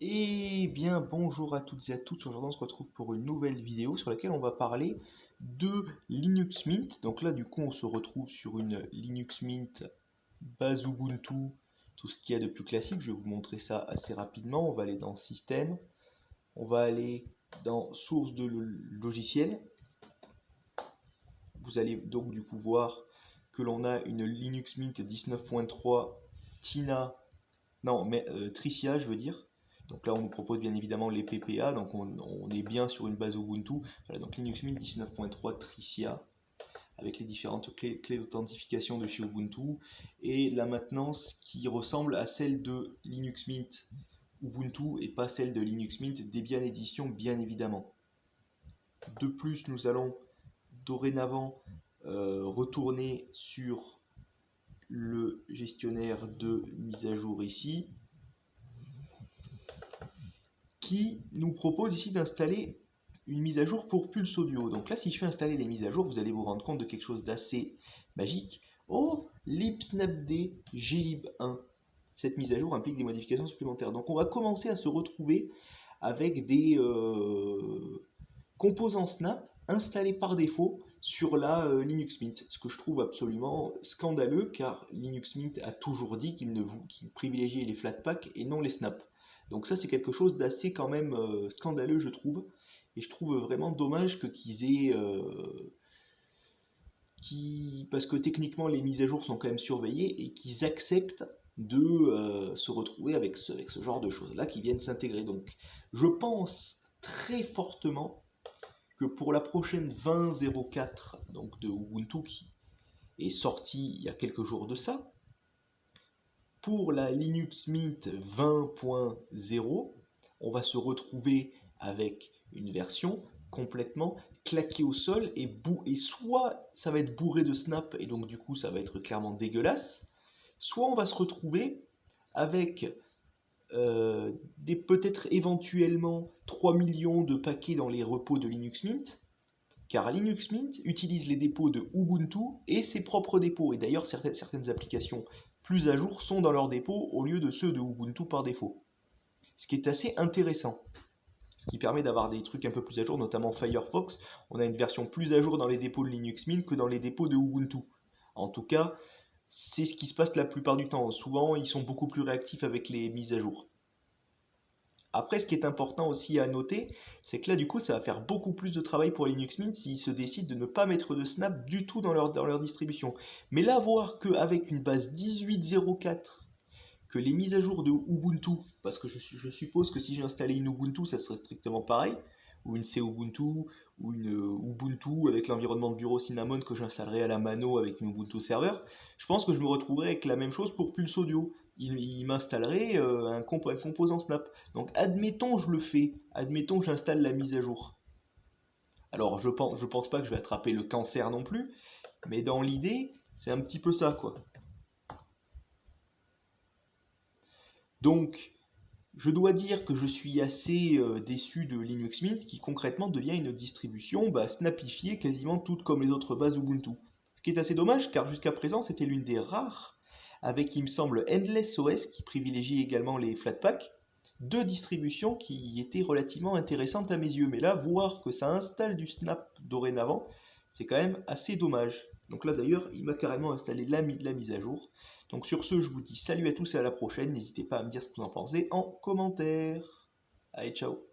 Eh bien, bonjour à toutes et à tous. Aujourd'hui, on se retrouve pour une nouvelle vidéo sur laquelle on va parler de Linux Mint. Donc là, du coup, on se retrouve sur une Linux Mint base Ubuntu, tout ce qu'il y a de plus classique. Je vais vous montrer ça assez rapidement. On va aller dans Système, on va aller dans Source de logiciel. Vous allez donc du coup voir que l'on a une Linux Mint 19.3 Tina, non, mais Tricia, je veux dire. Donc là, on nous propose bien évidemment les PPA, donc on est bien sur une base Ubuntu. Voilà, donc Linux Mint 19.3 Tricia, avec les différentes clés d'authentification de chez Ubuntu, et la maintenance qui ressemble à celle de Linux Mint Ubuntu et pas celle de Linux Mint Debian Edition, bien évidemment. De plus, nous allons dorénavant retourner sur le gestionnaire de mise à jour ici, qui nous propose ici d'installer une mise à jour pour Pulse Audio. Donc là, si je fais installer les mises à jour, vous allez vous rendre compte de quelque chose d'assez magique. Oh, libsnapd glib 1. Cette mise à jour implique des modifications supplémentaires. Donc on va commencer à se retrouver avec des composants Snap installés par défaut sur la Linux Mint. Ce que je trouve absolument scandaleux, car Linux Mint a toujours dit qu'il privilégiait les Flatpak et non les Snap. Donc ça, c'est quelque chose d'assez quand même scandaleux, je trouve. Et je trouve vraiment dommage qu'ils aient... parce que techniquement, les mises à jour sont quand même surveillées et qu'ils acceptent de se retrouver avec ce genre de choses-là qui viennent s'intégrer. Donc je pense très fortement que pour la prochaine 20.04 donc de Ubuntu qui est sortie il y a quelques jours de ça, pour la Linux Mint 20.0, on va se retrouver avec une version complètement claquée au sol et soit ça va être bourré de snap et donc du coup ça va être clairement dégueulasse, soit on va se retrouver avec peut-être éventuellement 3 millions de paquets dans les repos de Linux Mint, car Linux Mint utilise les dépôts de Ubuntu et ses propres dépôts. Et d'ailleurs, certaines applications plus à jour sont dans leurs dépôts au lieu de ceux de Ubuntu par défaut. Ce qui est assez intéressant. Ce qui permet d'avoir des trucs un peu plus à jour, notamment Firefox. On a une version plus à jour dans les dépôts de Linux Mint que dans les dépôts de Ubuntu. En tout cas, c'est ce qui se passe la plupart du temps. Souvent, ils sont beaucoup plus réactifs avec les mises à jour. Après, ce qui est important aussi à noter, c'est que là, du coup, ça va faire beaucoup plus de travail pour Linux Mint s'ils se décident de ne pas mettre de snap du tout dans leur distribution. Mais là, voir qu'avec une base 18.04, que les mises à jour de Ubuntu, parce que je suppose que si j'ai installé une Ubuntu, ça serait strictement pareil, ou une C-Ubuntu, ou une Ubuntu avec l'environnement de bureau Cinnamon que j'installerai à la mano avec une Ubuntu serveur, je pense que je me retrouverai avec la même chose pour Pulse Audio. Il m'installerait un composant Snap. Donc admettons je le fais, admettons que j'installe la mise à jour. Alors je pense pas que je vais attraper le cancer non plus, mais dans l'idée, c'est un petit peu ça quoi. Donc je dois dire que je suis assez déçu de Linux Mint qui concrètement devient une distribution snapifiée quasiment toute comme les autres bases Ubuntu. Ce qui est assez dommage car jusqu'à présent c'était l'une des rares, avec il me semble Endless OS qui privilégie également les Flatpak, deux distributions qui étaient relativement intéressantes à mes yeux. Mais là, voir que ça installe du Snap dorénavant, c'est quand même assez dommage. Donc là d'ailleurs, il m'a carrément installé la mise à jour. Donc sur ce, je vous dis salut à tous et à la prochaine. N'hésitez pas à me dire ce que vous en pensez en commentaire. Allez, ciao.